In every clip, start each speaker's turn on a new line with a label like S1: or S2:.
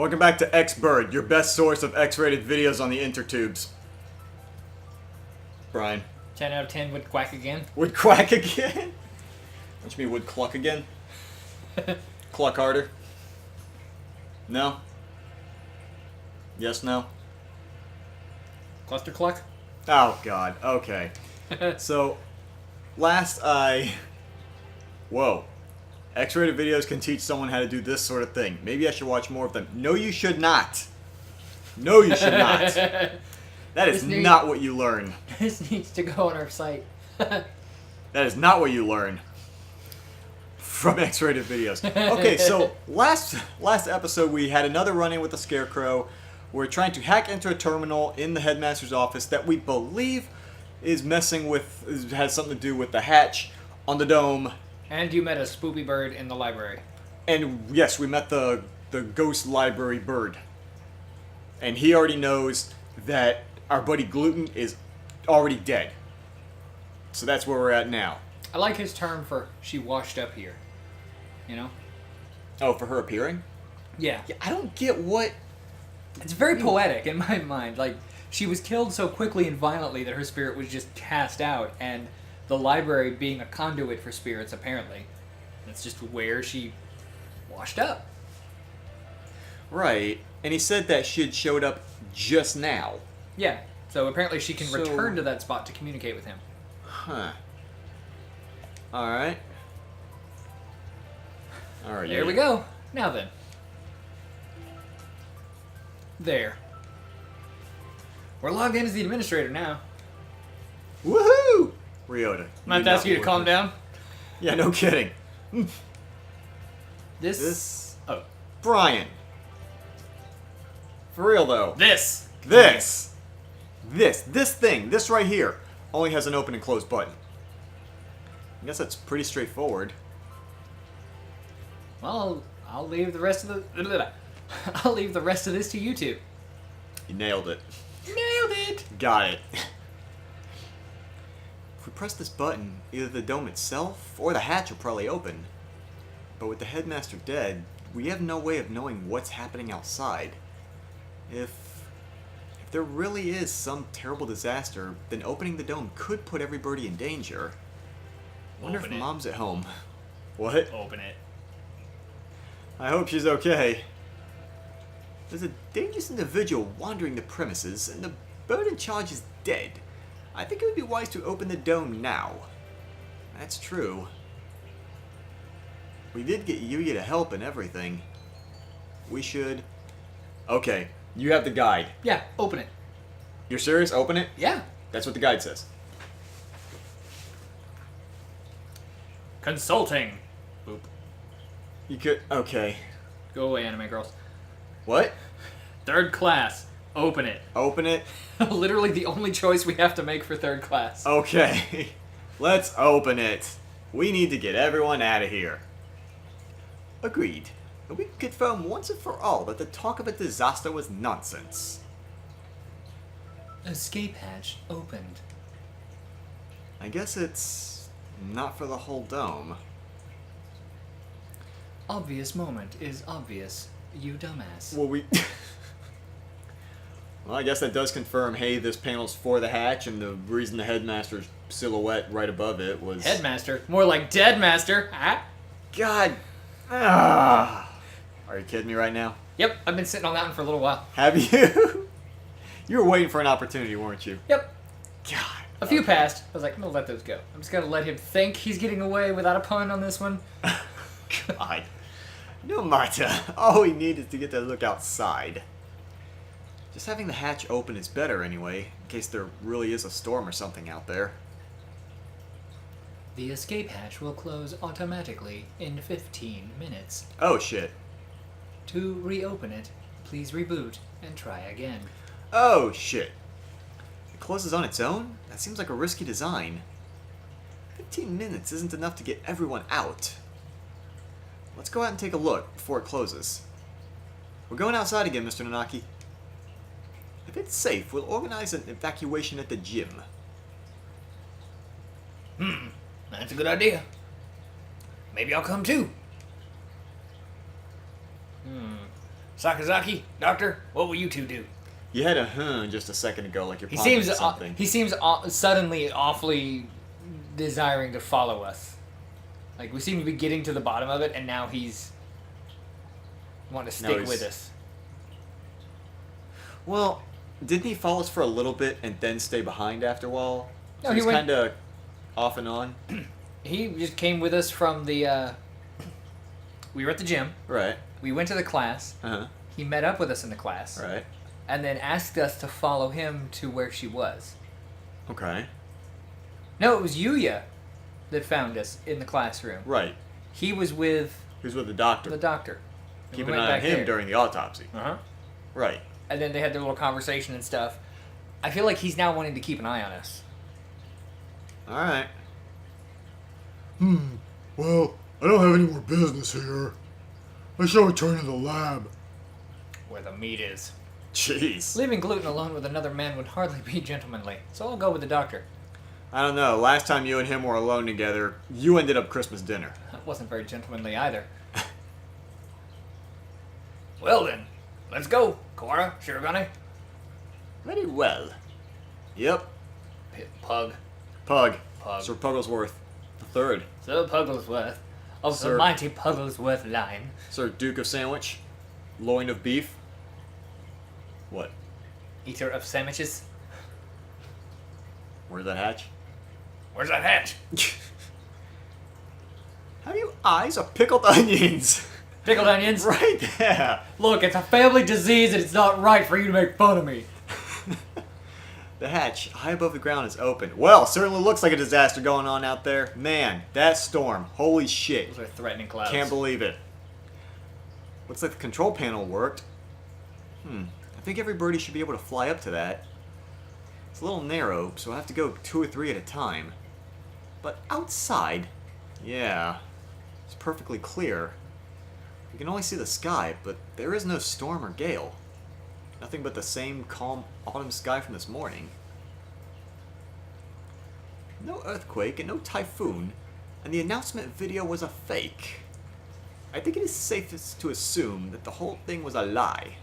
S1: Welcome back to X-Bird, your best source of X-rated videos on the intertubes. Brian.
S2: 10 out of 10 would quack again.
S1: Would quack again? Don't you mean would cluck again? Cluck harder? No? Yes, no?
S2: Cluster cluck?
S1: Oh, God. Okay. So, Whoa. X-rated videos can teach someone how to do this sort of thing. Maybe I should watch more of them. No, you should not. No, you should not. That is not what you learn.
S2: This needs to go on our site.
S1: That is not what you learn from X-rated videos. Okay, so last episode we had another run-in with the Scarecrow. We're trying to hack into a terminal in the headmaster's office that we believe has something to do with the hatch on the dome.
S2: And you met a spoopy bird in the library.
S1: And yes, we met the ghost library bird. And he already knows that our buddy Gluten is already dead. So that's where we're at now.
S2: I like his term for she washed up here. You know?
S1: Oh, for her appearing?
S2: Yeah.
S1: I don't get what...
S2: It's very poetic in my mind. Like, she was killed so quickly and violently that her spirit was just cast out, and the library being a conduit for spirits, apparently. That's just where she washed up.
S1: Right. And he said that she had showed up just now.
S2: Yeah. So apparently she can return to that spot to communicate with him.
S1: Huh. Alright. Alright.
S2: There we go. Now then. There. We're logged in as the administrator now.
S1: Woohoo! Ryota.
S2: I'm going to ask you to calm down.
S1: Yeah, no kidding.
S2: This... Oh.
S1: Brian. For real, though.
S2: This
S1: thing, this right here, only has an open and close button. I guess that's pretty straightforward.
S2: Well, I'll leave the rest of the... I'll leave the rest of this to you two.
S1: You nailed it.
S2: Nailed it!
S1: Got it. If we press this button, either the dome itself or the hatch will probably open. But with the headmaster dead, we have no way of knowing what's happening outside. If there really is some terrible disaster, then opening the dome could put everybody in danger. Wonder if Mom's at home. What?
S2: Open it.
S1: I hope she's okay. There's a dangerous individual wandering the premises, and the bird in charge is dead. I think it would be wise to open the dome now. That's true. We did get Yuya to help and everything. We should... Okay, you have the guide.
S2: Yeah, open it.
S1: You're serious? Open it?
S2: Yeah.
S1: That's what the guide says.
S2: Consulting. Boop.
S1: You could... Okay.
S2: Go away, anime girls.
S1: What?
S2: Third class. Open it.
S1: Open it?
S2: Literally the only choice we have to make for third class.
S1: Okay. Let's open it. We need to get everyone out of here. Agreed. And we can confirm once and for all that the talk of a disaster was nonsense.
S2: Escape hatch opened.
S1: I guess it's not for the whole dome.
S2: Obvious moment is obvious, you dumbass.
S1: Well, Well, I guess that does confirm, hey, this panel's for the hatch, and the reason the headmaster's silhouette right above it was...
S2: Headmaster? More like Deadmaster. Ah.
S1: God. Ah. Are you kidding me right now?
S2: Yep, I've been sitting on that one for a little while.
S1: Have you? You were waiting for an opportunity, weren't you?
S2: Yep.
S1: God.
S2: A few passed. I was like, I'm gonna let those go. I'm just gonna let him think he's getting away without a pun on this one.
S1: God. No matter. All we need is to get to look outside. Just having the hatch open is better anyway, in case there really is a storm or something out there.
S2: The escape hatch will close automatically in 15 minutes.
S1: Oh, shit.
S2: To reopen it, please reboot and try again.
S1: Oh, shit. It closes on its own? That seems like a risky design. 15 minutes isn't enough to get everyone out. Let's go out and take a look before it closes. We're going outside again, Mr. Nanaki. If it's safe, we'll organize an evacuation at the gym.
S2: That's a good idea. Maybe I'll come too. Sakazaki, Doctor, what will you two do?
S1: You had a just a second ago, like you're
S2: He
S1: pondering
S2: seems
S1: something.
S2: he seems suddenly awfully desiring to follow us. Like we seem to be getting to the bottom of it, and now he's wanting to stick with us.
S1: Well, didn't he follow us for a little bit and then stay behind after a while?
S2: No,
S1: So
S2: he
S1: he's
S2: went-
S1: kind of off and on.
S2: He just came with us from the. We were at the gym.
S1: Right.
S2: We went to the class.
S1: Uh-huh.
S2: He met up with us in the class.
S1: Right.
S2: And then asked us to follow him to where she was.
S1: Okay.
S2: No, it was Yuya that found us in the classroom.
S1: Right.
S2: He was with
S1: He was with the doctor.
S2: the doctor. And
S1: Keep
S2: we
S1: an
S2: went
S1: eye on
S2: back
S1: him
S2: there.
S1: during the autopsy.
S2: Uh-huh.
S1: Right.
S2: And then they had their little conversation and stuff. I feel like he's now wanting to keep an eye on us.
S1: All right.
S3: Well, I don't have any more business here. I shall return to the lab.
S2: Where the meat is.
S1: Jeez.
S2: Leaving Gluten alone with another man would hardly be gentlemanly, so I'll go with the doctor.
S1: I don't know. Last time you and him were alone together, you ended up Christmas dinner.
S2: That wasn't very gentlemanly either. Well then, let's go. Kawara, Shirogane.
S1: Very well. Yep.
S2: Pug.
S1: Pug.
S2: Pug.
S1: Sir Pugglesworth the third.
S2: Sir Pugglesworth. Of
S1: Sir-
S2: the mighty Pugglesworth line.
S1: Sir Duke of Sandwich. Loin of beef. What?
S2: Eater of sandwiches.
S1: Where's that hatch?
S2: Where's that hatch?
S1: Have you eyes of pickled onions?
S2: Pickled onions.
S1: Right there.
S2: Look, it's a family disease and it's not right for you to make fun of me.
S1: The hatch, high above the ground, is open. Well, certainly looks like a disaster going on out there. Man, that storm. Holy shit.
S2: Those are threatening clouds.
S1: Can't believe it. Looks like the control panel worked. I think every birdie should be able to fly up to that. It's a little narrow, so I have to go 2 or 3 at a time. But outside, yeah, it's perfectly clear. You can only see the sky, but there is no storm or gale. Nothing but the same calm autumn sky from this morning. No earthquake and no typhoon, and the announcement video was a fake. I think it is safest to assume that the whole thing was a lie.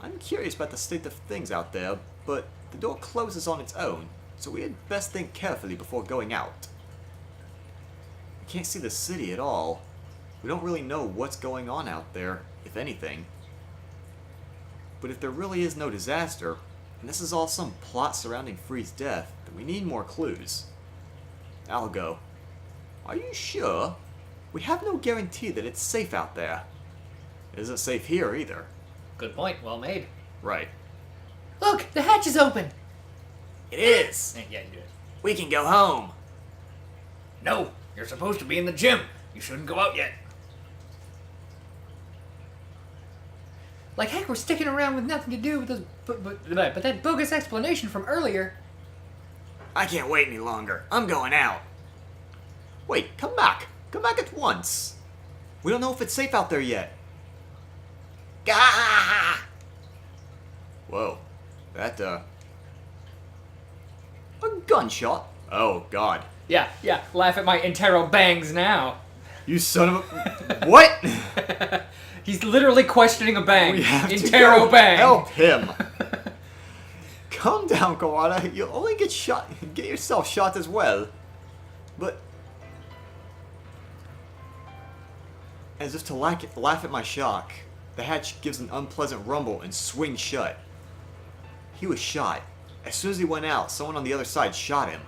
S1: I'm curious about the state of things out there, but the door closes on its own, so we had best think carefully before going out. We can't see the city at all. We don't really know what's going on out there, if anything. But if there really is no disaster, and this is all some plot surrounding Free's death, then we need more clues. I'll go. Are you sure? We have no guarantee that it's safe out there. It isn't safe here either.
S2: Good point. Well made.
S1: Right.
S2: Look, the hatch is open.
S1: It is!
S2: Yeah, you do it.
S1: We can go home!
S2: No, you're supposed to be in the gym. You shouldn't go out yet. Like heck, we're sticking around with nothing to do with this. But that bogus explanation from earlier.
S1: I can't wait any longer. I'm going out. Wait, come back. Come back at once. We don't know if it's safe out there yet. Gah! Whoa. That, A gunshot? Oh, God.
S2: Yeah. Laugh at my interro-bangs now.
S1: You son of a... What?
S2: He's literally questioning a bang.
S1: We have to go
S2: Interro-bang.
S1: help him. Calm down, Kawada. You'll only get yourself shot as well. But... As if to laugh at my shock, the hatch gives an unpleasant rumble and swings shut. He was shot. As soon as he went out, someone on the other side shot him.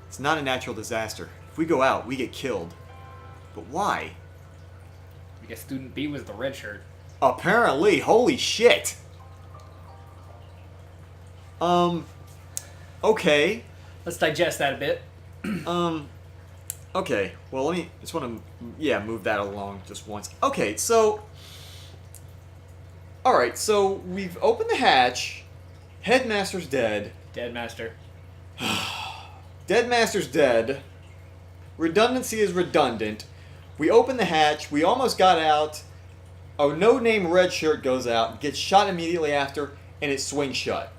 S1: It's not a natural disaster. If we go out, we get killed. But why?
S2: I guess student B was the red shirt.
S1: Apparently, holy shit. Okay.
S2: Let's digest that a bit.
S1: Okay. Well, let me just want to, move that along just once. Okay, so. Alright, so we've opened the hatch. Headmaster's dead.
S2: Dead master.
S1: Deadmaster's dead. Redundancy is redundant. We open the hatch. We almost got out. A no-name red shirt goes out, gets shot immediately after, and it swings shut.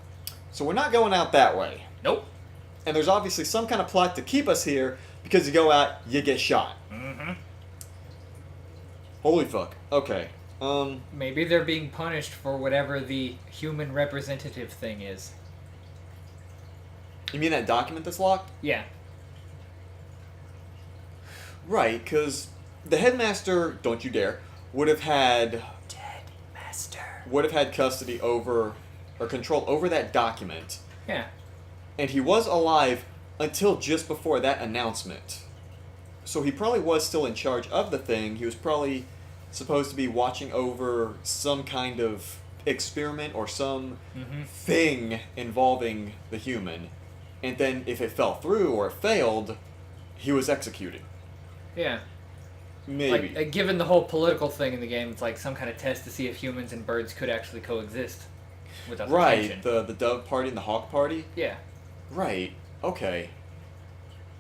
S1: So we're not going out that way.
S2: Nope.
S1: And there's obviously some kind of plot to keep us here, because you go out, you get shot.
S2: Mm-hmm.
S1: Holy fuck. Okay.
S2: Maybe they're being punished for whatever the human representative thing is.
S1: You mean that document that's locked?
S2: Yeah.
S1: Right, because the headmaster, don't you dare, would have had custody over, or control over that document.
S2: Yeah.
S1: And he was alive until just before that announcement. So he probably was still in charge of the thing. He was probably supposed to be watching over some kind of experiment or some thing involving the human. And then if it fell through or it failed, he was executed.
S2: Yeah.
S1: Maybe.
S2: Like, given the whole political thing in the game, it's like some kind of test to see if humans and birds could actually coexist without the tension.
S1: Right, the dove party and the hawk party?
S2: Yeah.
S1: Right, okay.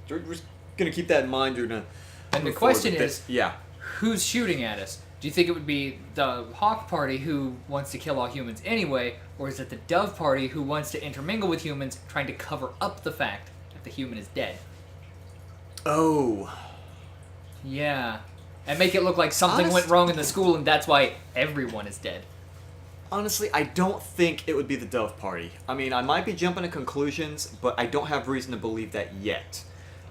S1: We're just going to keep that in mind.
S2: And the question is,
S1: yeah.
S2: who's shooting at us? Do you think it would be the hawk party who wants to kill all humans anyway, or is it the dove party who wants to intermingle with humans, trying to cover up the fact that the human is dead?
S1: Oh.
S2: Yeah. And make it look like something went wrong in the school and that's why everyone is dead.
S1: Honestly, I don't think it would be the dove party. I mean, I might be jumping to conclusions, but I don't have reason to believe that yet.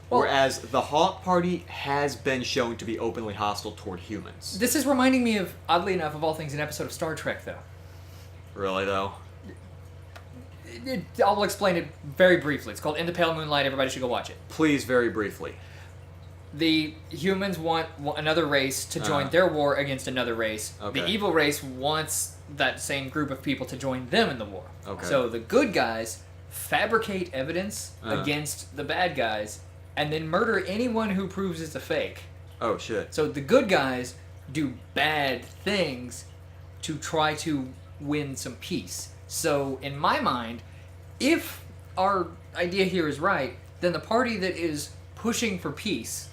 S2: Well,
S1: whereas the hawk party has been shown to be openly hostile toward humans.
S2: This is reminding me of, oddly enough, of all things, an episode of Star Trek, though.
S1: Really, though?
S2: I'll explain it very briefly. It's called In the Pale Moonlight. Everybody should go watch it.
S1: Please, very briefly.
S2: The humans want another race to join their war against another race.
S1: Okay.
S2: The evil race wants that same group of people to join them in the war.
S1: Okay.
S2: So the good guys fabricate evidence against the bad guys and then murder anyone who proves it's a fake.
S1: Oh, shit.
S2: So the good guys do bad things to try to win some peace. So in my mind, if our idea here is right, then the party that is pushing for peace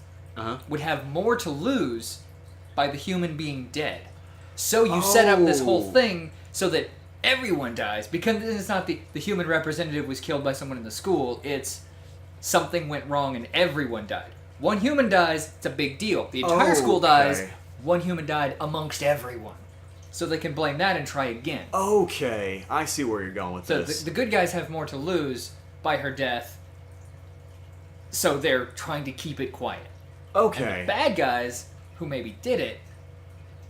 S2: would have more to lose by the human being dead. So you set up this whole thing so that everyone dies, because it's not the human representative was killed by someone in the school, it's something went wrong and everyone died. One human dies, it's a big deal. The entire school dies, one human died amongst everyone. So they can blame that and try again.
S1: Okay, I see where you're going with this.
S2: So the good guys have more to lose by her death, so they're trying to keep it quiet.
S1: Okay.
S2: And the bad guys, who maybe did it,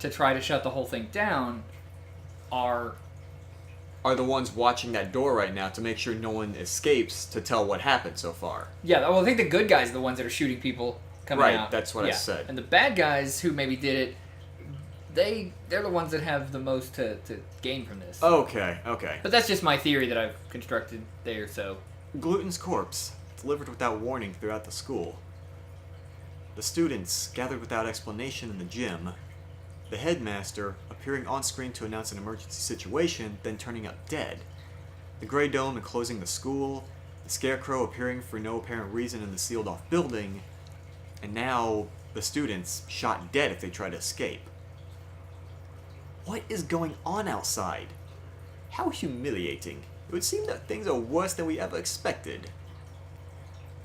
S2: to try to shut the whole thing down, are
S1: the ones watching that door right now to make sure no one escapes to tell what happened so far.
S2: Yeah, well, I think the good guys are the ones that are shooting people coming out.
S1: Right, that's what I said.
S2: And the bad guys who maybe did it, they're the ones that have the most to gain from this.
S1: Okay.
S2: But that's just my theory that I've constructed there, so...
S1: Gluten's corpse, delivered without warning throughout the school. The students gathered without explanation in the gym. The headmaster appearing on screen to announce an emergency situation, then turning up dead. The gray dome enclosing the school. The scarecrow appearing for no apparent reason in the sealed-off building. And now the students shot dead if they try to escape. What is going on outside? How humiliating. It would seem that things are worse than we ever expected.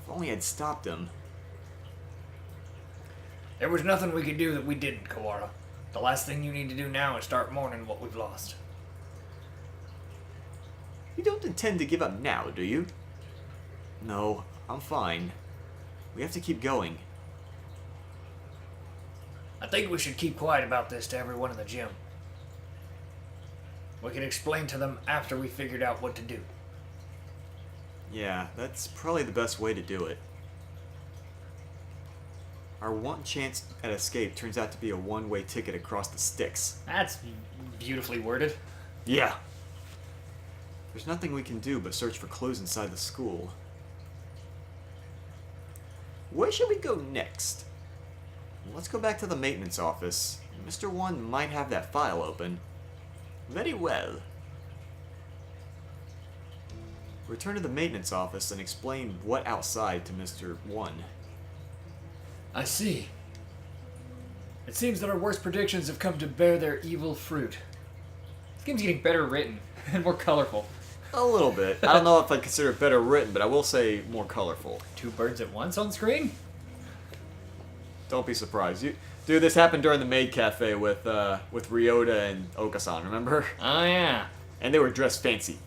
S1: If only I'd stopped them.
S2: There was nothing we could do that we didn't, Koala. The last thing you need to do now is start mourning what we've lost.
S1: You don't intend to give up now, do you? No, I'm fine. We have to keep going.
S2: I think we should keep quiet about this to everyone in the gym. We can explain to them after we figured out what to do.
S1: Yeah, that's probably the best way to do it. Our one chance at escape turns out to be a one-way ticket across the sticks.
S2: That's beautifully worded.
S1: Yeah. There's nothing we can do but search for clues inside the school. Where should we go next? Let's go back to the maintenance office. Mr. One might have that file open. Very well. Return to the maintenance office and explain what outside to Mr. One.
S2: I see. It seems that our worst predictions have come to bear their evil fruit. This game's getting better written and more colorful.
S1: A little bit. I don't know if I'd consider it better written, but I will say more colorful.
S2: Two birds at once on screen?
S1: Don't be surprised. Dude, this happened during the maid cafe with Ryota and Okasan, remember?
S2: Oh, yeah.
S1: And they were dressed fancy.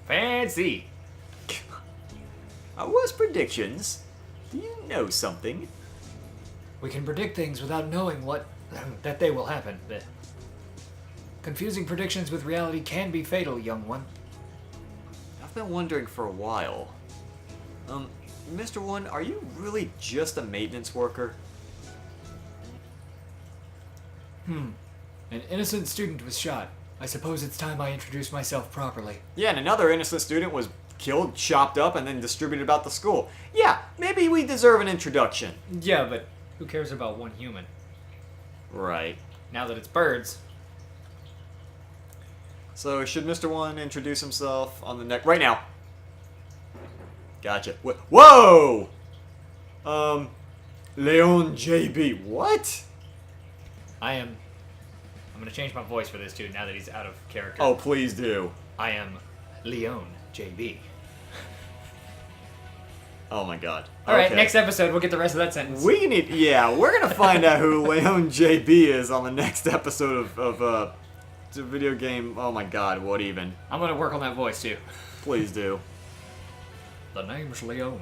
S2: Fancy.
S1: What's predictions? Do you know something?
S2: We can predict things without knowing that they will happen. Confusing predictions with reality can be fatal, young one.
S1: I've been wondering for a while. Mr. One, are you really just a maintenance worker?
S2: An innocent student was shot. I suppose it's time I introduce myself properly.
S1: Yeah, and another innocent student was killed, chopped up, and then distributed about the school. Yeah, maybe we deserve an introduction.
S2: Yeah, but who cares about one human?
S1: Right.
S2: Now that it's birds.
S1: So, should Mr. One introduce himself on the next... Right now. Gotcha. Whoa! Leon JB. What?
S2: I'm gonna change my voice for this dude now that he's out of character.
S1: Oh, please do.
S2: I am Leon JB.
S1: Oh my god.
S2: Alright,
S1: Okay.
S2: next episode we'll get the rest of that sentence.
S1: We're gonna find out who Leon JB is on the next episode of the video game. Oh my god, what even?
S2: I'm gonna work on that voice too.
S1: Please do.
S2: The name's Leon.